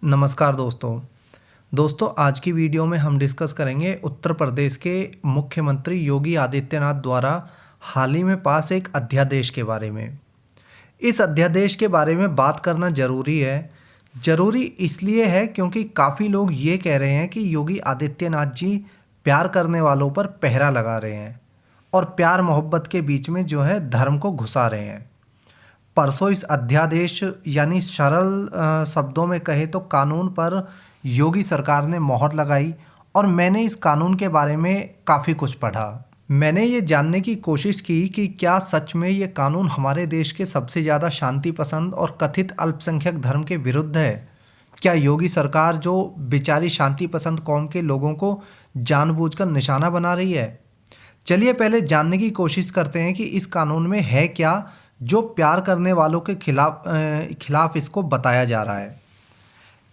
नमस्कार दोस्तों आज की वीडियो में हम डिस्कस करेंगे उत्तर प्रदेश के मुख्यमंत्री योगी आदित्यनाथ द्वारा हाल ही में पास एक अध्यादेश के बारे में। इस अध्यादेश के बारे में बात करना ज़रूरी है। ज़रूरी इसलिए है क्योंकि काफ़ी लोग ये कह रहे हैं कि योगी आदित्यनाथ जी प्यार करने वालों पर पहरा लगा रहे हैं और प्यार मोहब्बत के बीच में जो है धर्म को घुसा रहे हैं। परसों इस अध्यादेश यानी सरल शब्दों में कहे तो कानून पर योगी सरकार ने मोहर लगाई और मैंने इस कानून के बारे में काफ़ी कुछ पढ़ा। मैंने ये जानने की कोशिश की कि क्या सच में ये कानून हमारे देश के सबसे ज़्यादा शांति पसंद और कथित अल्पसंख्यक धर्म के विरुद्ध है। क्या योगी सरकार जो बेचारी शांति पसंद कौम के लोगों को जानबूझकर निशाना बना रही है। चलिए पहले जानने की कोशिश करते हैं कि इस कानून में है क्या जो प्यार करने वालों के खिलाफ इसको बताया जा रहा है।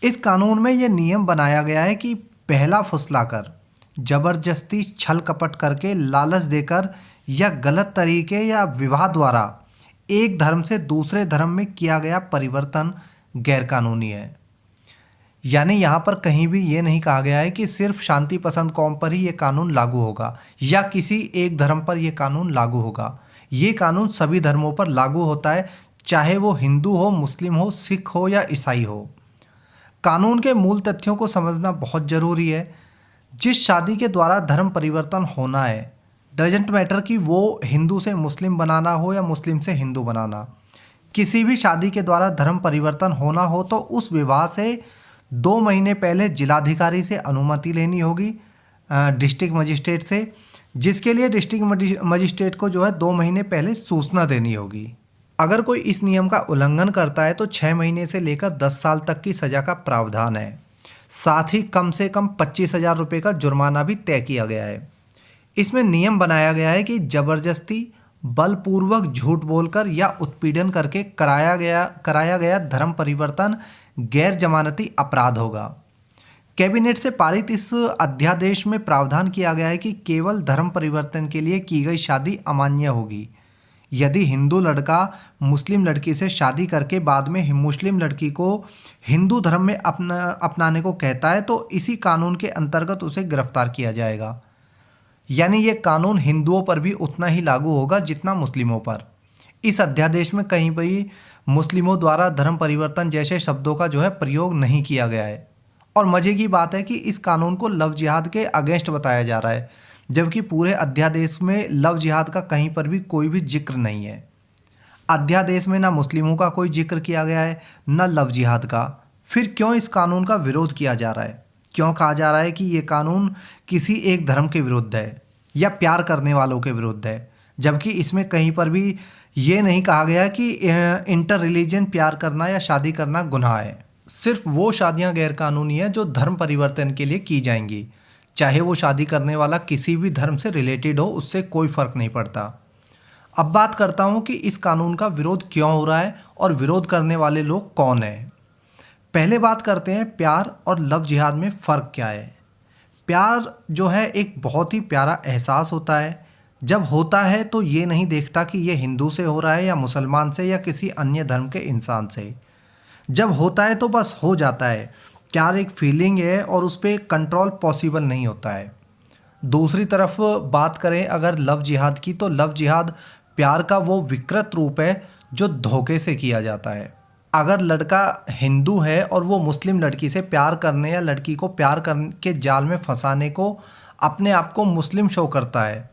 इस कानून में ये नियम बनाया गया है कि पहला फुसलाकर, जबरदस्ती, छल कपट करके, लालच देकर या गलत तरीके या विवाह द्वारा एक धर्म से दूसरे धर्म में किया गया परिवर्तन गैरकानूनी है। यानी यहाँ पर कहीं भी ये नहीं कहा गया है कि सिर्फ शांति पसंद कौम पर ही ये कानून लागू होगा या किसी एक धर्म पर ये कानून लागू होगा। ये कानून सभी धर्मों पर लागू होता है, चाहे वो हिंदू हो, मुस्लिम हो, सिख हो या ईसाई हो। कानून के मूल तथ्यों को समझना बहुत ज़रूरी है। जिस शादी के द्वारा धर्म परिवर्तन होना है, डजेंट मैटर कि वो हिंदू से मुस्लिम बनाना हो या मुस्लिम से हिंदू बनाना, किसी भी शादी के द्वारा धर्म परिवर्तन होना हो तो उस विवाह से 2 महीने पहले जिलाधिकारी से अनुमति लेनी होगी, डिस्ट्रिक्ट मजिस्ट्रेट से, जिसके लिए डिस्ट्रिक्ट मजिस्ट्रेट को जो है 2 महीने पहले सूचना देनी होगी। अगर कोई इस नियम का उल्लंघन करता है तो 6 महीने से लेकर 10 साल तक की सज़ा का प्रावधान है। साथ ही कम से कम 25,000 रुपये का जुर्माना भी तय किया गया है। इसमें नियम बनाया गया है कि जबरदस्ती, बलपूर्वक, झूठ बोलकर या उत्पीड़न करके कराया गया धर्म परिवर्तन गैर जमानती अपराध होगा। कैबिनेट से पारित इस अध्यादेश में प्रावधान किया गया है कि केवल धर्म परिवर्तन के लिए की गई शादी अमान्य होगी। यदि हिंदू लड़का मुस्लिम लड़की से शादी करके बाद में मुस्लिम लड़की को हिंदू धर्म में अपनाने को कहता है तो इसी कानून के अंतर्गत उसे गिरफ्तार किया जाएगा। यानी ये कानून हिंदुओं पर भी उतना ही लागू होगा जितना मुस्लिमों पर। इस अध्यादेश में कहीं भी मुस्लिमों द्वारा धर्म परिवर्तन जैसे शब्दों का जो है प्रयोग नहीं किया गया है। और मज़े की बात है कि इस कानून को लव जिहाद के अगेंस्ट बताया जा रहा है, जबकि पूरे अध्यादेश में लव जिहाद का कहीं पर भी कोई भी जिक्र नहीं है। अध्यादेश में ना मुस्लिमों का कोई जिक्र किया गया है, न लव जिहाद का। फिर क्यों इस कानून का विरोध किया जा रहा है? क्यों कहा जा रहा है कि ये कानून किसी एक धर्म के विरुद्ध है या प्यार करने वालों के विरुद्ध है, जबकि इसमें कहीं पर भी ये नहीं कहा गया कि इंटर रिलीजन प्यार करना या शादी करना गुनाह है। सिर्फ वो शादियां गैरकानूनी है जो धर्म परिवर्तन के लिए की जाएंगी, चाहे वो शादी करने वाला किसी भी धर्म से रिलेटेड हो, उससे कोई फ़र्क नहीं पड़ता। अब बात करता हूँ कि इस कानून का विरोध क्यों हो रहा है और विरोध करने वाले लोग कौन हैं। पहले बात करते हैं प्यार और लव जिहाद में फ़र्क क्या है। प्यार जो है एक बहुत ही प्यारा एहसास होता है। जब होता है तो ये नहीं देखता कि ये हिंदू से हो रहा है या मुसलमान से या किसी अन्य धर्म के इंसान से। जब होता है तो बस हो जाता है। प्यार एक फीलिंग है और उस पर कंट्रोल पॉसिबल नहीं होता है। दूसरी तरफ बात करें अगर लव जिहाद की, तो लव जिहाद प्यार का वो विकृत रूप है जो धोखे से किया जाता है। अगर लड़का हिंदू है और वो मुस्लिम लड़की से प्यार करने या लड़की को प्यार करने के जाल में फंसाने को अपने आप को मुस्लिम शो करता है,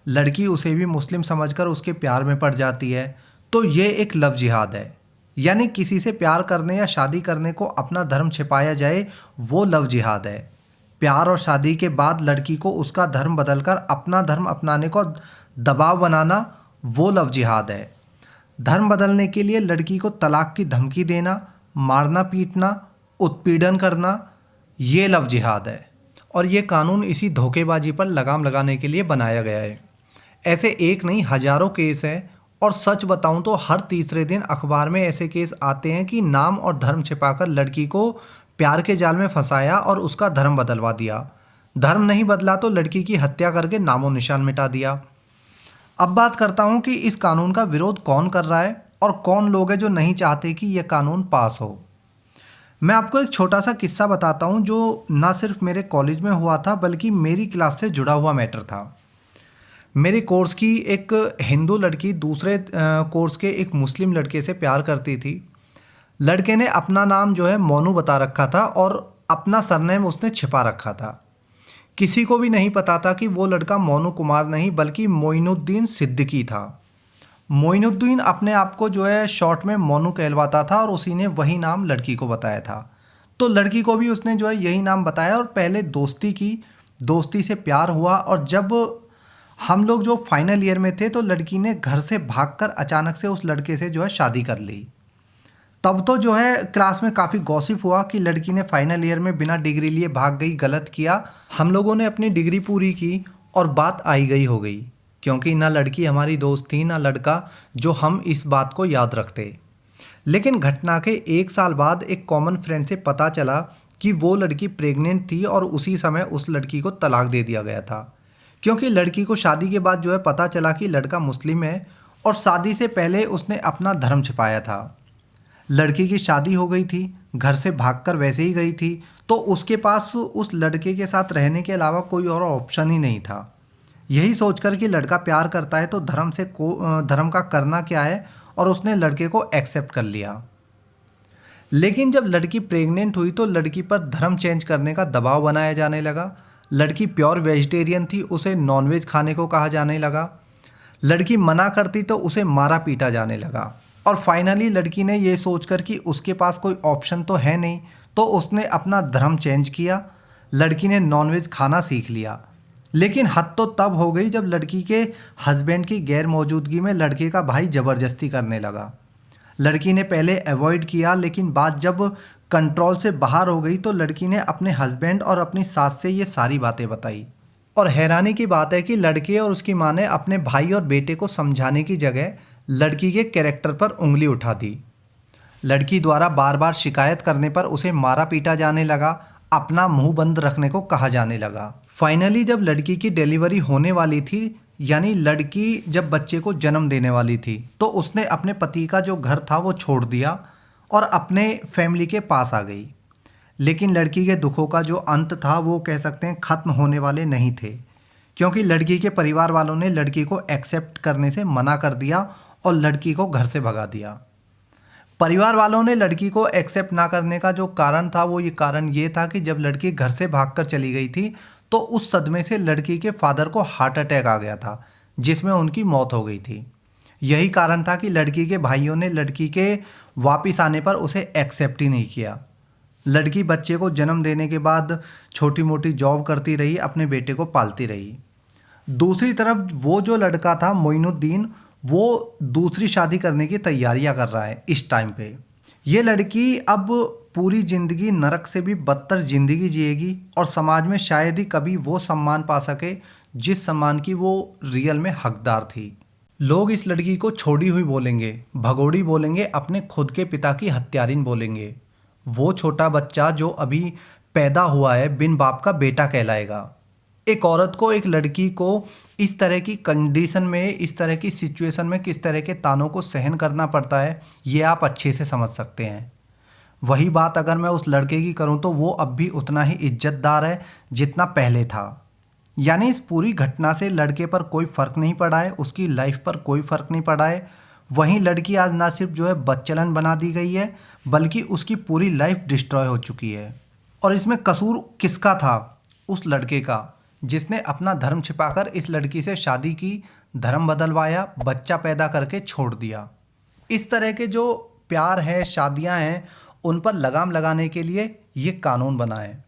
लड़की उसे भी मुस्लिम समझकर उसके प्यार में पड़ जाती है, तो ये एक लव जिहाद है। यानी किसी से प्यार करने या शादी करने को अपना धर्म छिपाया जाए, वो लव जिहाद है। प्यार और शादी के बाद लड़की को उसका धर्म बदलकर अपना धर्म अपनाने को दबाव बनाना, वो लव जिहाद है। धर्म बदलने के लिए लड़की को तलाक की धमकी देना, मारना पीटना, उत्पीड़न करना, ये लव जिहाद है। और ये कानून इसी धोखेबाजी पर लगाम लगाने के लिए बनाया गया है। ऐसे एक नहीं हज़ारों केस हैं और सच बताऊं तो हर तीसरे दिन अखबार में ऐसे केस आते हैं कि नाम और धर्म छिपाकर लड़की को प्यार के जाल में फंसाया और उसका धर्म बदलवा दिया। धर्म नहीं बदला तो लड़की की हत्या करके नामो निशान मिटा दिया। अब बात करता हूं कि इस कानून का विरोध कौन कर रहा है और कौन लोग हैं जो नहीं चाहते कि यह कानून पास हो। मैं आपको एक छोटा सा किस्सा बताता हूँ जो ना सिर्फ मेरे कॉलेज में हुआ था बल्कि मेरी क्लास से जुड़ा हुआ मैटर था। मेरे कोर्स की एक हिंदू लड़की दूसरे कोर्स के एक मुस्लिम लड़के से प्यार करती थी। लड़के ने अपना नाम जो है मोनू बता रखा था और अपना सरनेम उसने छिपा रखा था। किसी को भी नहीं पता था कि वो लड़का मोनू कुमार नहीं बल्कि मोइनुद्दीन सिद्दीकी था। मोइनुद्दीन अपने आप को जो है शॉर्ट में मोनू कहलवाता था और उसी ने वही नाम लड़की को बताया था। तो लड़की को भी उसने जो है यही नाम बताया और पहले दोस्ती की, दोस्ती से प्यार हुआ और जब हम लोग जो फाइनल ईयर में थे तो लड़की ने घर से भागकर अचानक से उस लड़के से जो है शादी कर ली। तब तो जो है क्लास में काफ़ी गॉसिप हुआ कि लड़की ने फाइनल ईयर में बिना डिग्री लिए भाग गई, गलत किया। हम लोगों ने अपनी डिग्री पूरी की और बात आई गई हो गई, क्योंकि ना लड़की हमारी दोस्त थी ना लड़का जो हम इस बात को याद रखते। लेकिन घटना के 1 साल बाद एक कॉमन फ्रेंड से पता चला कि वो लड़की प्रेग्नेंट थी और उसी समय उस लड़की को तलाक दे दिया गया था, क्योंकि लड़की को शादी के बाद जो है पता चला कि लड़का मुस्लिम है और शादी से पहले उसने अपना धर्म छिपाया था। लड़की की शादी हो गई थी, घर से भागकर वैसे ही गई थी, तो उसके पास उस लड़के के साथ रहने के अलावा कोई और ऑप्शन ही नहीं था। यही सोचकर कि लड़का प्यार करता है तो धर्म का करना क्या है, और उसने लड़के को एक्सेप्ट कर लिया। लेकिन जब लड़की प्रेग्नेंट हुई तो लड़की पर धर्म चेंज करने का दबाव बनाया जाने लगा। लड़की प्योर वेजिटेरियन थी, उसे नॉनवेज खाने को कहा जाने लगा। लड़की मना करती तो उसे मारा पीटा जाने लगा। और फाइनली लड़की ने ये सोचकर कि उसके पास कोई ऑप्शन तो है नहीं, तो उसने अपना धर्म चेंज किया। लड़की ने नॉनवेज खाना सीख लिया। लेकिन हद तो तब हो गई जब लड़की के हस्बैंड की गैर मौजूदगी में लड़के का भाई ज़बरदस्ती करने लगा। लड़की ने पहले अवॉइड किया, लेकिन बात जब कंट्रोल से बाहर हो गई तो लड़की ने अपने हस्बैंड और अपनी सास से ये सारी बातें बताई। और हैरानी की बात है कि लड़के और उसकी माँ ने अपने भाई और बेटे को समझाने की जगह लड़की के कैरेक्टर पर उंगली उठा दी। लड़की द्वारा बार बार शिकायत करने पर उसे मारा पीटा जाने लगा, अपना मुंह बंद रखने को कहा जाने लगा। फाइनली जब लड़की की डिलीवरी होने वाली थी, यानी लड़की जब बच्चे को जन्म देने वाली थी, तो उसने अपने पति का जो घर था वो छोड़ दिया और अपने फैमिली के पास आ गई। लेकिन लड़की के दुखों का जो अंत था वो कह सकते हैं ख़त्म होने वाले नहीं थे, क्योंकि लड़की के परिवार वालों ने लड़की को एक्सेप्ट करने से मना कर दिया और लड़की को घर से भगा दिया। परिवार वालों ने लड़की को एक्सेप्ट ना करने का जो कारण था वो ये कारण ये था कि जब लड़की घर से भागकर चली गई थी तो उस सदमे से लड़की के फादर को हार्ट अटैक आ गया था, जिसमें उनकी मौत हो गई थी। यही कारण था कि लड़की के भाइयों ने लड़की के वापस आने पर उसे एक्सेप्ट ही नहीं किया। लड़की बच्चे को जन्म देने के बाद छोटी मोटी जॉब करती रही, अपने बेटे को पालती रही। दूसरी तरफ वो जो लड़का था मोइनुद्दीन, वो दूसरी शादी करने की तैयारियां कर रहा है इस टाइम पे। ये लड़की अब पूरी ज़िंदगी नरक से भी बदतर ज़िंदगी जिएगी और समाज में शायद ही कभी वो सम्मान पा सके जिस सम्मान की वो रियल में हकदार थी। लोग इस लड़की को छोड़ी हुई बोलेंगे, भगोड़ी बोलेंगे, अपने खुद के पिता की हत्यारिन बोलेंगे। वो छोटा बच्चा जो अभी पैदा हुआ है बिन बाप का बेटा कहलाएगा। एक औरत को, एक लड़की को इस तरह की कंडीशन में, इस तरह की सिचुएशन में किस तरह के तानों को सहन करना पड़ता है, ये आप अच्छे से समझ सकते हैं। वही बात अगर मैं उस लड़के की करूं तो वो अब भी उतना ही इज्जतदार है जितना पहले था। यानी इस पूरी घटना से लड़के पर कोई फ़र्क नहीं पड़ा है, उसकी लाइफ पर कोई फ़र्क नहीं पड़ा है। वहीं लड़की आज ना सिर्फ जो है बदचलन बना दी गई है, बल्कि उसकी पूरी लाइफ डिस्ट्रॉय हो चुकी है। और इसमें कसूर किसका था? उस लड़के का, जिसने अपना धर्म छिपाकर इस लड़की से शादी की, धर्म बदलवाया, बच्चा पैदा करके छोड़ दिया। इस तरह के जो प्यार है, शादियां हैं, उन पर लगाम लगाने के लिए ये कानून बना है।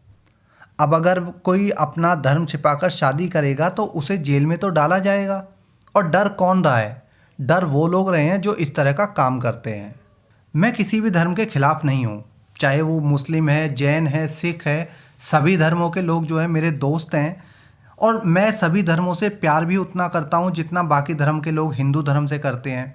अब अगर कोई अपना धर्म छिपाकर शादी करेगा तो उसे जेल में तो डाला जाएगा। और डर कौन रहा है? डर वो लोग रहे हैं जो इस तरह का काम करते हैं। मैं किसी भी धर्म के खिलाफ नहीं हूँ, चाहे वो मुस्लिम है, जैन है, सिख है, सभी धर्मों के लोग जो है मेरे दोस्त हैं। और मैं सभी धर्मों से प्यार भी उतना करता हूँ जितना बाकी धर्म के लोग हिंदू धर्म से करते हैं।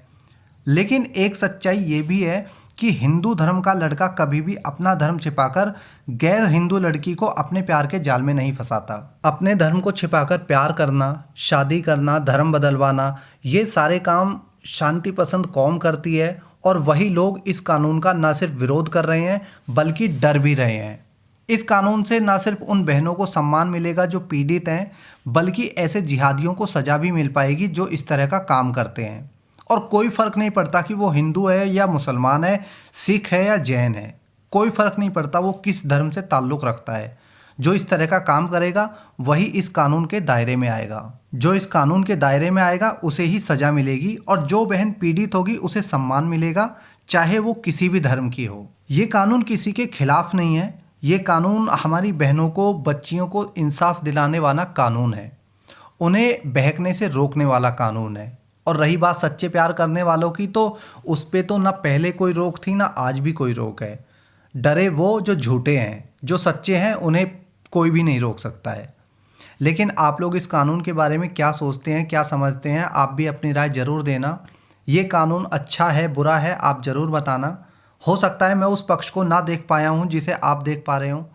लेकिन एक सच्चाई ये भी है कि हिंदू धर्म का लड़का कभी भी अपना धर्म छिपाकर गैर हिंदू लड़की को अपने प्यार के जाल में नहीं फंसाता। अपने धर्म को छिपाकर प्यार करना, शादी करना, धर्म बदलवाना, ये सारे काम शांति पसंद कौम करती है और वही लोग इस कानून का न सिर्फ विरोध कर रहे हैं बल्कि डर भी रहे हैं। इस कानून से न सिर्फ उन बहनों को सम्मान मिलेगा जो पीड़ित हैं, बल्कि ऐसे जिहादियों को सजा भी मिल पाएगी जो इस तरह का काम करते हैं। और कोई फ़र्क नहीं पड़ता कि वो हिंदू है या मुसलमान है, सिख है या जैन है, कोई फ़र्क नहीं पड़ता वो किस धर्म से ताल्लुक़ रखता है। जो इस तरह का काम करेगा वही इस कानून के दायरे में आएगा। जो इस कानून के दायरे में आएगा उसे ही सज़ा मिलेगी, और जो बहन पीड़ित होगी उसे सम्मान मिलेगा, चाहे वो किसी भी धर्म की हो। ये कानून किसी के खिलाफ नहीं है, ये कानून हमारी बहनों को, बच्चियों को इंसाफ दिलाने वाला कानून है, उन्हें बहकने से रोकने वाला कानून है। और रही बात सच्चे प्यार करने वालों की, तो उस पे तो ना पहले कोई रोक थी ना आज भी कोई रोक है। डरे वो जो झूठे हैं, जो सच्चे हैं उन्हें कोई भी नहीं रोक सकता है। लेकिन आप लोग इस कानून के बारे में क्या सोचते हैं, क्या समझते हैं, आप भी अपनी राय ज़रूर देना। ये कानून अच्छा है, बुरा है, आप ज़रूर बताना। हो सकता है मैं उस पक्ष को ना देख पाया हूँ जिसे आप देख पा रहे हो।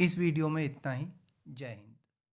इस वीडियो में इतना ही। जय हिंद।